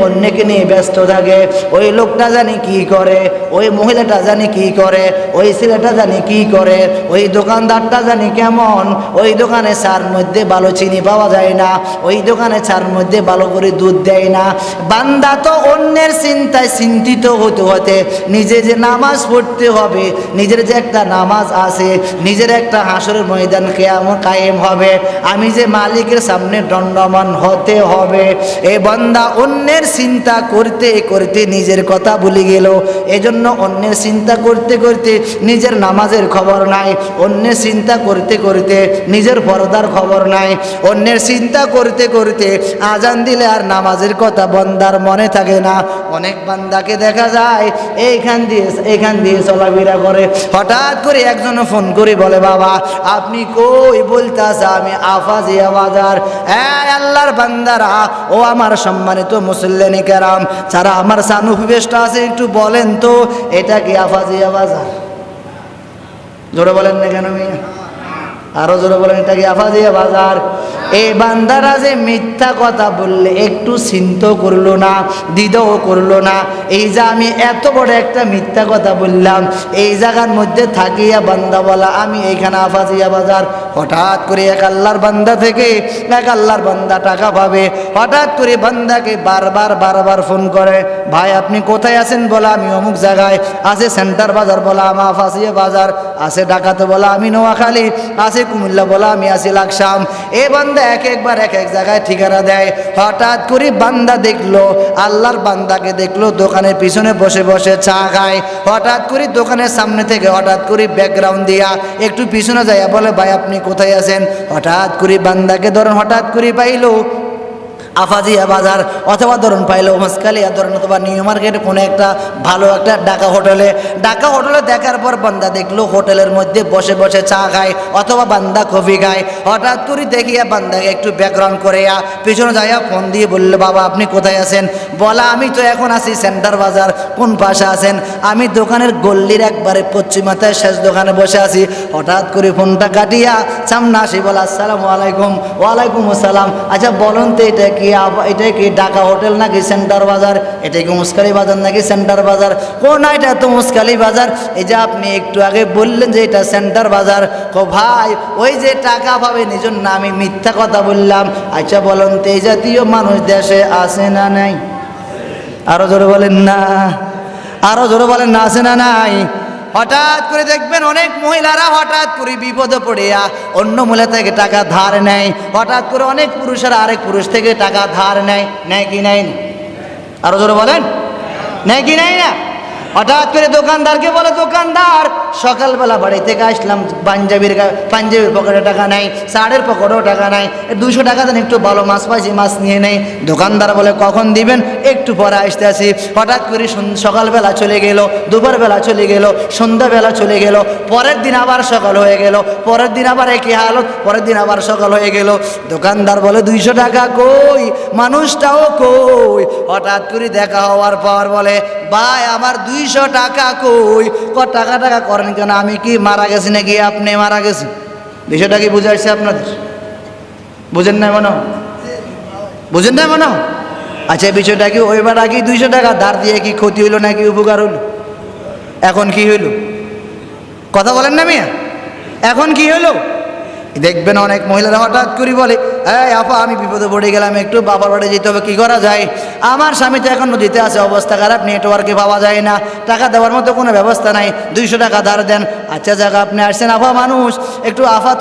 অন্যকে নিয়ে ব্যস্ত থাকে। ওই লোকটা জানি কি করে, ওই মহিলাটা জানি কি করে, ওই ছেলেটা জানি কি করে, ওই দোকানদারটা জানি কেমন, ওই দোকানে চার মধ্যে ভালো চিনি পাওয়া যায় না, ওই দোকানে চার মধ্যে ভালো করে দুধ দেয় না। বান্দা তো অন্যের চিন্তায় চিন্তিত হতে হতে নিজে যে নামাজ পড়তে হবে, নিজের যে একটা নামাজ আছে, নিজের একটা হাসরের ময়দান কিয়ামত কায়েম হবে, আমি যে মালিকের সামনে দণ্ডমান হতে হবে, এই বান্দা অন্যের চিন্তা করতে করতে নিজের কথা ভুলে গেল। এজন্য অন্যের চিন্তা করতে করতে নিজের নামাজের খবর নাই, অন্যের চিন্তা করতে করতে নিজের পর্দার খবর নাই, অন্যের চিন্তা করতে করতে আজান দিলে আর নামাজের কথা বান্দার মনে থাকে না। অনেক বান্দাকে দেখা যায় এইখান দিয়ে চলাফেরা করে, হঠাৎ করে একজন ফোন করে বলে বাবা আপনি কই? বলতেছে আমি আফাজিয়া বাজার। আল্লাহর বান্দারা, ও আমার সম্মানিত মুসল্লিনে কেরাম, যারা আমার সানুফি বেশটা আছে একটু বলেন তো এটা কি আফাজিয়া বাজার? জোরে বলেন না কেন মিয়া? আরো জোরে বলেন, এটা কি আফাজিয়া বাজার? এই বান্দারা যে মিথ্যা কথা বললে একটু চিন্তা করলো না, দ্বিধাও করলো না, এই যে আমি এত বড় একটা মিথ্যা কথা বললাম, এই জায়গার মধ্যে থাকিয়া বান্দা বলা আমি এইখানে আফাজিয়া বাজার, হঠাৎ করে এক আল্লাহর বান্দা থেকে এক আল্লাহর বান্দা টাকা পাবে। হঠাৎ করে বান্দাকে বারবার ফোন করে, ভাই আপনি কোথায় আছেন? বলা আমি অমুক জায়গায়। আছে সেন্টার বাজার, বলা আমা ফাঁসিয়ে বাজার। আছে ঢাকাতে, বলা আমি নোয়াখালী। আছে কুমিল্লা, বলা আমি আছি লাকসাম। এ বান্দা একবার এক জায়গায় ঠিকানা দেয়। হঠাৎ করে বান্দা দেখলো, আল্লাহর বান্দাকে দেখলো দোকানের পিছনে বসে বসে চা খায়। হঠাৎ করে দোকানের সামনে থেকে হঠাৎ করে ব্যাকগ্রাউন্ড দিয়া একটু পিছনে যায়, বলে ভাই আপনি কোথায় আছেন? হঠাৎ করে বান্দাকে ধরেন হঠাৎ করে পাইলো আফাজিয়া বাজার, অথবা ধরুন পাইলো মস্কালিয়া ধরুন, অথবা নিউ মার্কেটে কোনো একটা ভালো একটা ঢাকা হোটেলে দেখার পর বান্দা দেখলো হোটেলের মধ্যে বসে বসে চা খায় অথবা বান্দা কফি খায়। হঠাৎ করে দেখিয়া বান্দাকে একটু ব্যাকগ্রাউন্ড করে পিছনে যাইয়া ফোন দিয়ে বললো, বাবা আপনি কোথায় আছেন? বলা আমি তো এখন আছি সেন্টার বাজার। কোন পাশে আছেন? আমি দোকানের গল্লির একবারে পশ্চিমাথায় শেষ দোকানে বসে আছি। হঠাৎ করে ফোনটা কাটিয়া সামনে আসি, বলা আসসালামু আলাইকুম। ওয়ালাইকুম আসসালাম। আচ্ছা বলুন তো এটা কি ঢাকা হোটেল নাকি সেন্টার বাজার? এটা কি মুস্কালি বাজার নাকি সেন্টার বাজার? কোন এটা তো মুস্কালি বাজার। এই যে আপনি একটু আগে বললেন যে এটা সেন্টার বাজার। ভাই ওই যে টাকা পাবেন এই জন্য আমি মিথ্যা কথা বললাম। আচ্ছা বলুন তো এই জাতীয় মানুষ দেশে আছে না নাই? আরো জোরে বলেন না, আরো জোরে বলেন না, আছে না নাই? হঠাৎ করে দেখবেন অনেক মহিলারা হঠাৎ করে বিপদে পড়িয়া অন্য মহিলা থেকে টাকা ধার নেয়। হঠাৎ করে অনেক পুরুষেরা আরেক পুরুষ থেকে টাকা ধার নেয় কি নেয় না? আরো জোরে বলেন, নেয় কি নেয় না? হঠাৎ করে দোকানদারকে বলে, দোকানদার সকালবেলা বাড়ি থেকে আসলাম, পাঞ্জাবির পকেটে টাকা নেই, শাড়ির পকেটেও টাকা নাই, 200 টাকা দেন, একটু ভালো মাছ পাইছি মাছ নিয়ে নেই। দোকানদার বলে কখন দিবেন? একটু পরে আসতে আসি। হঠাৎ করে সকালবেলা চলে গেল, দুপুরবেলা চলে গেল, সন্ধ্যাবেলা চলে গেল, পরের দিন আবার সকাল হয়ে গেল, পরের দিন আবার একই হালত, পরের দিন আবার সকাল হয়ে গেল। দোকানদার বলে 200 টাকা কই, মানুষটাও কই। হঠাৎ করে দেখা হওয়ার পর বলে, ভাই আমার 200 টাকা কই? টাকা করেন কেন? আমি কি মারা গেছি নাকি আপনি মারা গেছেন? বিষয়টা কি বুঝাইছে আপনাদের? বুঝেন নাই মনে? বুঝেন নাই মনে? আচ্ছা বিষয়টা কি ওইবার আগে 200 টাকা ধার দিয়ে কি ক্ষতি হইলো নাকি উপকার হইলো? এখন কি হইলো? কথা বলেন না মিয়া, এখন কি হইলো? দেখবেন অনেক মহিলারা হঠাৎ করে বলে, এই আপা আমি বিপদে পড়ে গেলাম, একটু বাবার বাড়ি যেতে হবে, কি করা যায়? আমার স্বামী তো এখন নদীতে আছে, অবস্থা খারাপ, নেটওয়ার্কে পাওয়া যায় না, টাকা দেওয়ার মতো কোনো ব্যবস্থা নাই, 200 টাকা ধার দেন। আচ্ছা জায়গা আপনি আসছেন আফা মানুষ, একটু আফা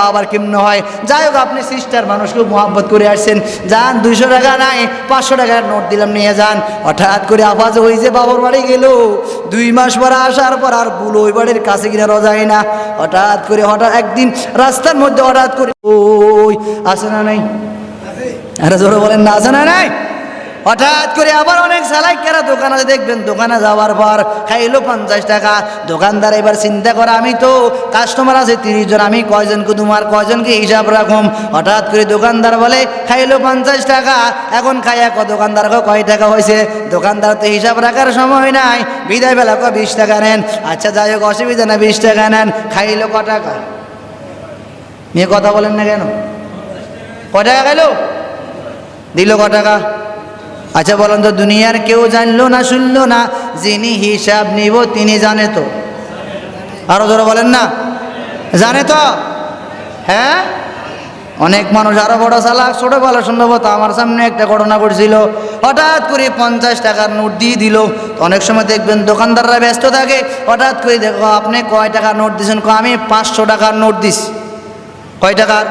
আবার কেমন হয়? যাই হোক আপনি সিস্টার মানুষ, খুব মহাব্বত করে আসছেন, যান 200 টাকা নাই, 500 টাকার নোট দিলাম, নিয়ে যান। হঠাৎ করে আফা যে ওই যে বাবার বাড়ি গেল, 2 মাস পরে আসার পর আর বুলো ওই বাড়ির কাছে কিনারও যায় না। হঠাৎ একদিন রাস্তার মধ্যে হঠাৎ করে ওই আসে না নাই? আরে জোরে বলেন না, আছে না নাই? হঠাৎ করে আবার অনেক সালাইকেরা দোকানে দেখবেন, দোকানে যাওয়ার পর খাইলো 50 টাকা। দোকানদার এবার চিন্তা করে, আমি তো কাস্টমার আছে 30 জন, আমি কয়জনকে তোমার কয়জনকে হিসাব রাখুম। হঠাৎ করে দোকানদার বলে খাইলো 50 টাকা, এখন খাইয়া দোকানদার কয় টাকা হয়েছে? দোকানদার তো হিসাব রাখার সময় নাই, বিদায় বেলা 20 টাকা নেন। আচ্ছা যাই হোক অসুবিধা না, 20 টাকা নেন। খাইলো ক টাকা? নিয়ে কথা বলেন না কেন? কয় টাকা খাইলো? দিল ক টাকা? আচ্ছা বলেন তো, দুনিয়ার কেউ জানলো না শুনলো না, যিনি হিসাব নিব তিনি জানে তো? আরো ধরে বলেন না, জানে তো? হ্যাঁ, অনেক মানুষ আরো বড় চালাক, ছোটবেলা সম্ভবত আমার সামনে একটা ঘটনা ঘটছিল। হঠাৎ করে 50 টাকার নোট দিয়ে দিল। অনেক সময় দেখবেন দোকানদাররা ব্যস্ত থাকে, হঠাৎ করে দেখো আপনি কয় টাকার নোট দিয়েছেন? আমি 500 টাকার নোট দিছি। কয় টাকার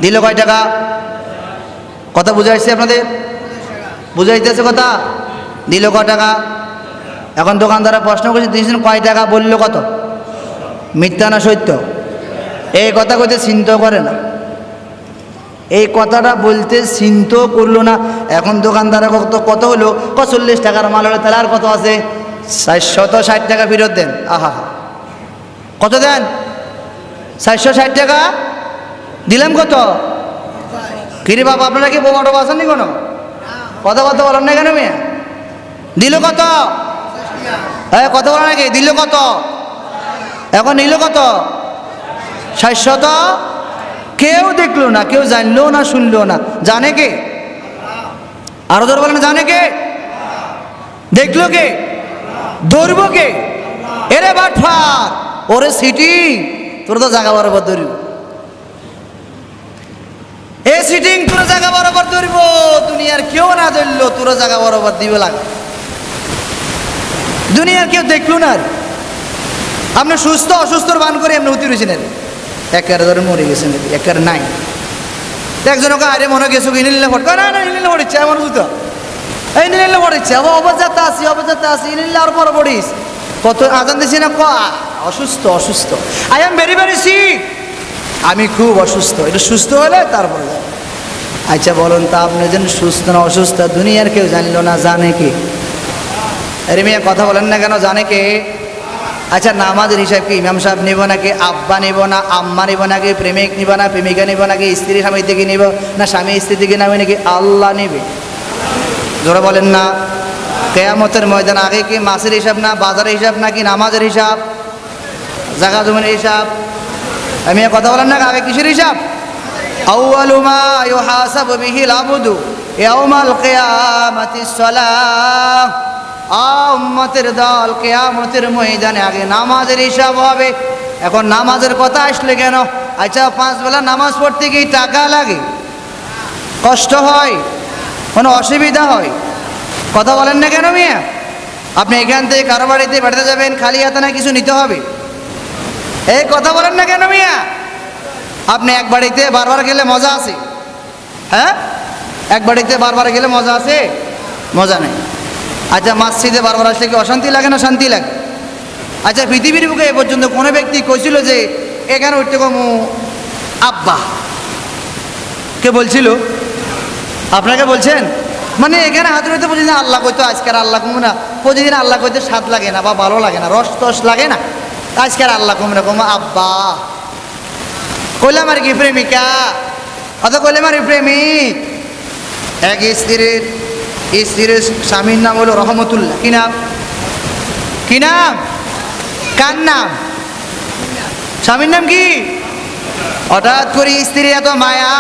দিল? কয় টাকা? কথা বুঝাইছে আপনাদের? বুঝাইতেছে কথা? দিল ক টাকা? এখন দোকানদাররা প্রশ্ন করছে দিয়েছেন কয় টাকা? বললো কত? মিথ্যা না সত্য? এই কথা কইতে চিন্তা করে না, এই কথাটা বলতে চিন্তা করলো না। এখন দোকানদার কত হলো? 40 টাকার মাল হলো, তাহলে আর কত আছে? 460 টাকা ফেরত দেন। আহা, কত দেন? 460 টাকা দিলাম। কত? কিরে বাবা আপনারা কি বোমা টোবা আসেননি কোনো? কথা বলেন না কেন মেয়ে? দিল কত? হ্যাঁ কথা বলেন নাকি? দিল কত? এখন নিল কত? 600। কেউ দেখলো না, কেউ জানলো না শুনলো না, জানে কে? আরো ধর বলেন, জানে কে? দেখলো কে? ধরবো কে? এরে বাটফার, ওরে সিটি, তোর তো জায়গা বরাবর ধরিব, এ সিটিং তোর জায়গা বরাবর ধরিব, দুনিয়ার কেউ না ধরলো তোর জায়গা বরাবর দিবে লাগে, দুনিয়ার কেউ দেখলো না। আপনি সুস্থ অসুস্থর বান করে এমনি উঠি রয়েছেন, একেবারে ধরে মরে গেছেন, একেবারে নাই। একজন ওকে আরে মনে গেছো কি নিলে ফট না না নিলে পড়িচ্ছে এমন জুতো এই নিলে পড়িচ্ছে অবজাতে আসি নিলে আর পরে পড়িস কত আজান দিছি না অসুস্থ অসুস্থ I am very very sick, আমি খুব অসুস্থ, এটা সুস্থ হলে তারপরে যাবে। আচ্ছা বলুন তা আপনি যেন সুস্থ না অসুস্থ দুনিয়ার কেউ জানলো না, জানে কি? আরে মিয়া কথা বলেন না কেন, জানে কে? আচ্ছা নামাজের হিসাব কি ইমাম সাহেব নিব নাকি আব্বা নিব না আম্মা নিব নাকি প্রেমিক নিব না প্রেমিকা নিব নাকি স্ত্রী স্বামী থেকে নিব না স্বামী স্ত্রী থেকে নেবে নাকি আল্লাহ নেবে? জোরে বলেন না। কেয়ামতের ময়দান আগে কি মাসের হিসাব না বাজারের হিসাব নাকি নামাজের হিসাব জায়গা জমিনের হিসাব? আমি কথা বলেন না আগে কিসের হিসাব? আউয়ালু মা ইউহাসাবু বিহিল আবদু ইয়াউমাল কিয়ামাতিস সালাহ। উম্মতের দল কিয়ামতের ময়দানে আগে নামাজের হিসাব হবে। এখন নামাজের কথা আসলে কেন? আচ্ছা 5 বেলা নামাজ পড়তে গিয়ে টাকা লাগে, কষ্ট হয়, কোনো অসুবিধা হয়, কথা বলেন না কেন মিয়া? আপনি এখান থেকে কারো বাড়িতে বেড়াতে যাবেন, খালি হাতে না কিছু নিতে হবে, এই কথা বলেন না কেন মিয়া? আপনি এক বাড়িতে বারবার গেলে মজা আছে? হ্যাঁ, এক বাড়িতে বারবার গেলে মজা আছে? মজা নেই। আচ্ছা মসজিদে বারবার আসলে কি অশান্তি লাগে না শান্তি লাগে? আচ্ছা পৃথিবীর বুকে এ পর্যন্ত কোনো ব্যক্তি কইছিল যে এখানে উঠতে কমু আব্বা? কে বলছিল? আপনাকে বলছেন? মানে এখানে হাত রইতে প্রতিদিন আল্লাহ কইতো, আজকের আল্লাহ কমু না, প্রতিদিন আল্লাহ কইতে স্বাদ লাগে না বা ভালো লাগে না, রস টস লাগে না, আজকের আল্লাহ কমু না, কমু আব্বা। কইলাম আর কি প্রেমিকা, অত কইলাম আর প্রেমিক। এক স্ত্রীর স্বামীর নাম হলো রহমতুল্লাহ। কি নাম? কি নাম? কার নাম? স্বামীর নাম কি? হঠাৎ করে স্ত্রী এত মায়া,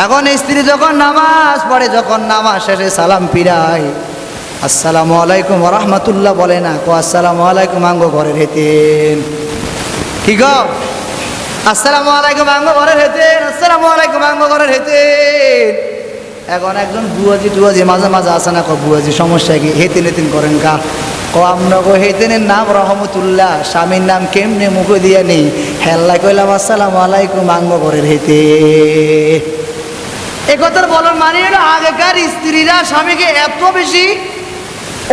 এখন স্ত্রী যখন নামাজ পড়ে, যখন নামাজ শেষে সালাম ফিরায়, আসসালামু আলাইকুম ওয়া রাহমাতুল্লাহ বলে না, কো আসসালামু আলাইকুম আঙ্গো ঘরের হেতেন। কি গো? আসসালামু আলাইকুম আঙ্গো ঘরের হেতেন, আসসালামু আলাইকুম আঙ্গো ঘরের হেতেন। এখন একজন বুয়াজি টুয়াজি মাঝে মাঝে আসে না, কো বুয়াজি সমস্যা কি হেতেন হেতেন করেন কা? কো আমরা গো হেতেনের নাম রহমতুল্লাহ, স্বামীর নাম কেমনে মুখে দিয়ে নেই, হেল্লা কইলাম আসসালামু আলাইকুম আঙ্গো ঘরের হেতে। এ কথার বলার মানে হলো আগেকার স্ত্রীরা স্বামীকে এত বেশি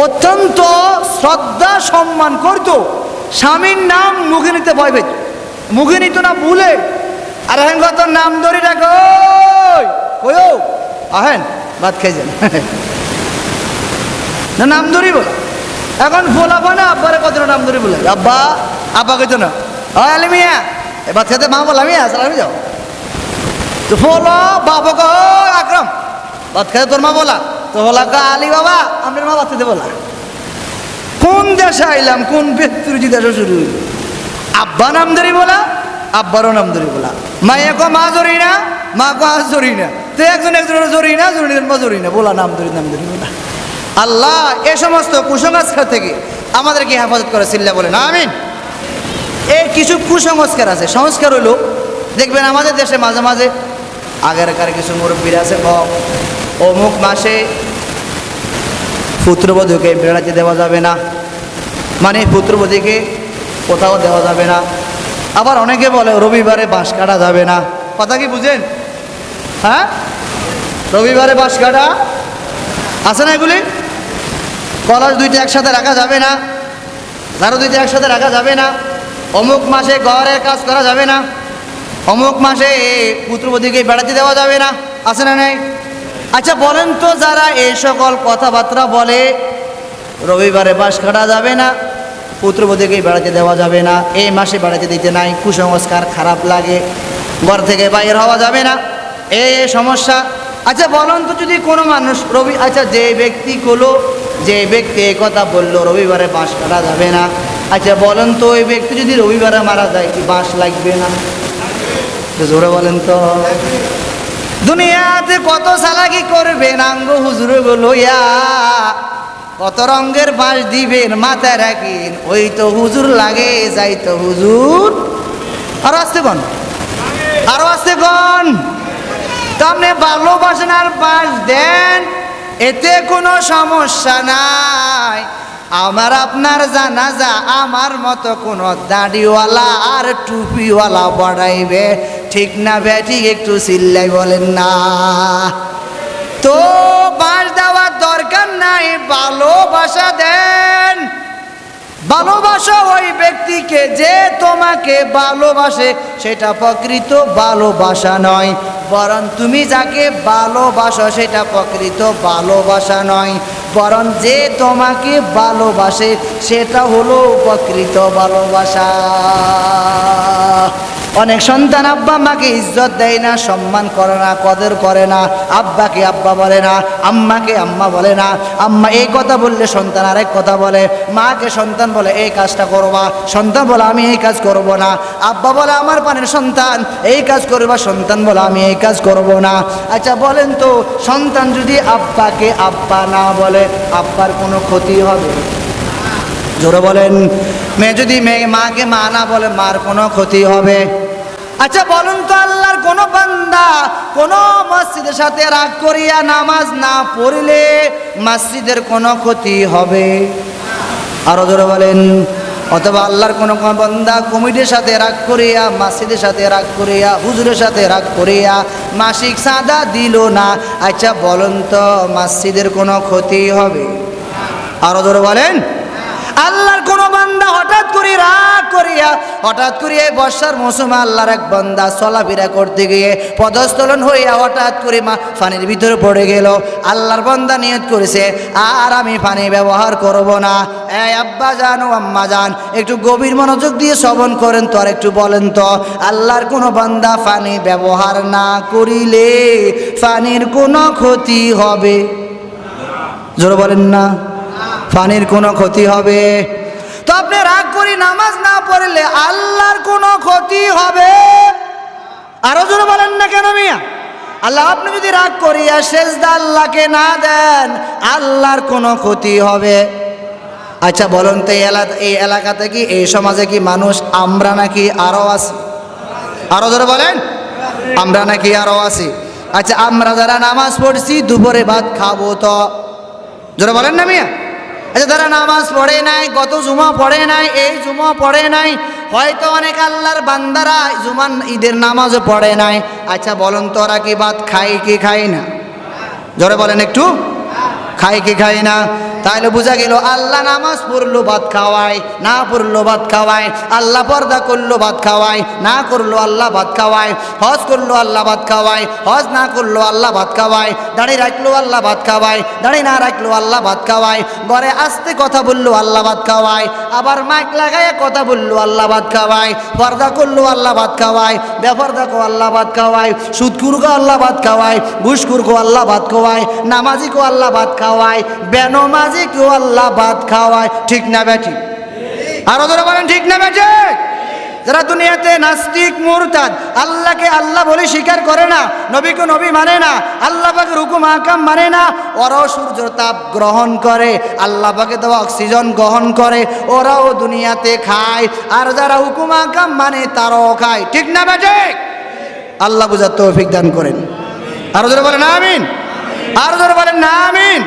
অত্যন্ত শ্রদ্ধা সম্মান করত, স্বামীর নাম মুখে নিতে ভয় পেত, মুখে নিত না ভুলে। আর এখন কত নাম ধরে রাখো, কয়ো আহেন ভাত খাই যান না, নাম ধরি বলে। এখন বলাবো না আব্বারে কত নাম ধরে বলে, আব্বা আব্বা কইতো না, আলে মিয়া এ ভাত খেতে মা বললাম আমি যাও তো বলো বাবা গো আকরাম ভাত খেতে তোর মা বলা তো বলা আলী বাবা আপনার মা ভাত খেতে বলা। কোন দেশে আইলাম, কোন ব্যক্তির দেশে শুরু হইল? আব্বা নাম ধরি বলা, আব্বারও নাম ধরি বলা, মাইয়া কো মা জরি না, মা কো আজ জরি না, তো একজনের জরি না, জরিনের মা জরি না, বলা নাম ধরি বলা। আল্লাহ এ সমস্ত কুসংস্কার থেকে আমাদেরকে হেফাজত করে চিল্লা বলেন আমিন। এই কিছু কুসংস্কার আছে, সংস্কার হইল দেখবেন আমাদের দেশে মাঝে মাঝে আগেরকার কিছু মুরব্বীরা আছে, অমুক মাসে পুত্রবধূকে বেড়াতে দেওয়া যাবে না, মানে পুত্রবধূকে কোথাও দেওয়া যাবে না। আবার অনেকে বলে রবিবারে বাঁশ কাটা যাবে না, কথা কি বুঝেন? হ্যাঁ, রবিবারে বাঁশ কাটা আছে না, এগুলি কলস দুইটা একসাথে রাখা যাবে না, ঝাড়ু দুইটা একসাথে রাখা যাবে না, অমুক মাসে ঘরের কাজ করা যাবে না, অমুক মাসে পুত্রবধূকে বেড়াতে দেওয়া যাবে না, আছে না নাই? আচ্ছা বলেন তো, যারা এই সকল কথাবার্তা বলে রবিবারে বাঁশ কাটা যাবে না, পুত্রবধূকে বেড়াতে দেওয়া যাবে না, এই মাসে বেড়াতে দিতে নাই, কুসংস্কার, খারাপ লাগে, ঘর থেকে বাইর হওয়া যাবে না, এই সমস্যা। আচ্ছা বলেন তো, যদি কোনো মানুষ আচ্ছা যে ব্যক্তি এই কথা বললো রবিবারে বাঁশ কাটা যাবে না, আচ্ছা বলেন তো ওই ব্যক্তি যদি রবিবারে মারা যায় কি বাঁশ লাগবে না? জোরে বলেন তো। দুনিয়াতে কত চালাকি করবেন আঙ্গ হুজুর লইয়া, কত রঙের বাঁশ দিবেন মাথায় রাখিন, ওই তো হুজুর লাগে যাই তো হুজুর আরো আসতে কোন, আরো আসতে কোন। তো আপনি ভালোবাসেন আর বাস দেন, এতে কোনো সমস্যা নাই। আমার আপনার জানাজা আমার মতো কোনো দাড়িওয়ালা আর টুপিওয়ালা পড়াইবে, ঠিক না ঠিক একটু চিল্লাই বলেন না। তো বাস দেওয়ার দরকার নাই, ভালোবাসা দেন। ভালোবাসা ওই ব্যক্তিকে যে তোমাকে ভালোবাসে, সেটা প্রকৃত ভালোবাসা নয়, বরং তুমি যাকে ভালোবাসো সেটা প্রকৃত ভালোবাসা নয়, বরং যে তোমাকে ভালোবাসে সেটা হলো প্রকৃত ভালোবাসা। অনেক সন্তান আব্বা আম্মাকে ইজ্জত দেয় না, সম্মান করে না, কদর করে না, আব্বাকে আব্বা বলে না, আম্মাকে আম্মা বলে না। আম্মা এই কথা বললে সন্তান আরেক কথা বলে, মাকে সন্তান বলে এই কাজটা করবা, সন্তান বলে আমি এই কাজ করব না। আব্বা বলে আমার পানের সন্তান এই কাজ করবা, সন্তান বলে আমি এই কাজ করব না। আচ্ছা বলেন তো, সন্তান যদি আব্বাকে আব্বা না বলে আব্বার কোনো ক্ষতি হবে? জোরে বলেন। মেয়ে যদি মাকে মা না বলে মার কোনো ক্ষতি হবে? আচ্ছা বলুন তো, আল্লাহর কোনো বান্দা কোনো মসজিদের সাথে রাগ করিয়া নামাজ না পড়লে মসজিদের কোনো ক্ষতি হবে? আরো জোরে বলেন। অথবা আল্লাহর কোনো বান্দা কমিটির সাথে রাগ করিয়া, মসজিদের সাথে রাগ করিয়া, হুজুরের সাথে রাগ করিয়া মাসিক চাঁদা দিল না, আচ্ছা বলুন তো মসজিদের কোনো ক্ষতি হবে? আরো জোরে বলেন। আল্লাহর কোন বান্দা হঠাৎ করে রাগ করিয়া, হঠাৎ করে এই বর্ষার মৌসুমে আল্লাহর এক বান্দা চলাফেরা করতে গিয়ে পদস্থলন হইয়া হঠাৎ করে পানির ভিতরে পড়ে গেল। আল্লাহর বান্দা নিয়ত করেছে আর আমি পানি ব্যবহার করব না। এই আব্বা জান ও আম্মা জান, একটু গভীর মনোযোগ দিয়ে শ্রবণ করেন তো, আর একটু বলেন তো, আল্লাহর কোন বান্দা পানি ব্যবহার না করিলে পানির কোনো ক্ষতি হবে? জোরে বলেন না। পানির কোনো ক্ষতি হবে? তো আপনি রাগ করে নামাজ না পড়লে আল্লাহর কোনো ক্ষতি হবে? আরো জোরে বলেন না কেন মিয়া? আল্লাহ, আপনি যদি রাগ করিয়া সেজদা আল্লাহকে না দেন আল্লাহর কোনো ক্ষতি হবে? আচ্ছা বলুন তো, এই এলাকাতে কি, এই সমাজে কি মানুষ আমরা নাকি আরো আছি? আরো জোরে বলেন। আমরা নাকি আরো আছি? আচ্ছা আমরা যারা নামাজ পড়ছি দুপুরে ভাত খাবো তো? জোরে বলেন না মিয়া। আচ্ছা যারা নামাজ পড়ে নাই, গত জুমা পড়ে নাই, এই জুমা পড়ে নাই, হয়তো অনেক আল্লাহর বান্দারা জুমান ঈদের নামাজও পড়ে নাই, আচ্ছা বলুন তো ওরা কি ভাত খায় কি খায় না? জোরে বলেন একটু। খায় কি খায় না? তাহলে বোঝা গেল আল্লাহ নামাজ পড়লো ভাত খাওয়ায়, না পড়লো ভাত খাওয়ায়। আল্লাহ পর্দা করলো ভাত খাওয়ায়, না করলো আল্লাহ ভাত খাওয়ায়। হজ করলো আল্লাহ ভাত খাওয়ায়, হজ না করলো আল্লাহ ভাত খাওয়ায়। দাড়ি রাখলো আল্লাহ ভাত খাওয়ায়, দাড়ি না রাখলো আল্লাহ ভাত খাওয়ায়। ঘরে আসতে কথা বললো আল্লাহ ভাত খাওয়ায়, আবার মাইক লাগায় কথা বললো আল্লাহ ভাত খাওয়ায়। পর্দা করলো আল্লাহ ভাত খাওয়ায়, বেপর্দাকে আল্লাহ ভাত খাওয়ায়। সুদখুরকে আল্লাহ ভাত খাওয়ায়, ঘুষখুরকে আল্লাহ ভাত খাওয়ায়, নামাজিকে আল্লাহ ভাত খাওয়ায়, বেনমাজি কেউ আল্লাহ ভাত খাওয়ায়। ঠিক না বেঠিক? আরো ধরে বলেন ঠিক না বেঠিক? যারা দুনিয়াতে নাস্তিক মুরতাদ, আল্লাহকে আল্লাহ বলে স্বীকার করে না, নবীকে নবী মানে না, আল্লাহ পাকের হুকুম আহকাম মানে না, ওরাও সূর্যের তাপ গ্রহণ করে, আল্লাহ পাকে দেওয়া অক্সিজেন গ্রহণ করে, ওরাও দুনিয়াতে খায়। আর যারা হুকুম আহকাম মানে তারাও খায়। ঠিক না বেঠিক? আল্লাহ বুঝার তৌফিক দান করেন। আরো ধরে বলেন আমিন। আরো ধরে বলেন না আমিন।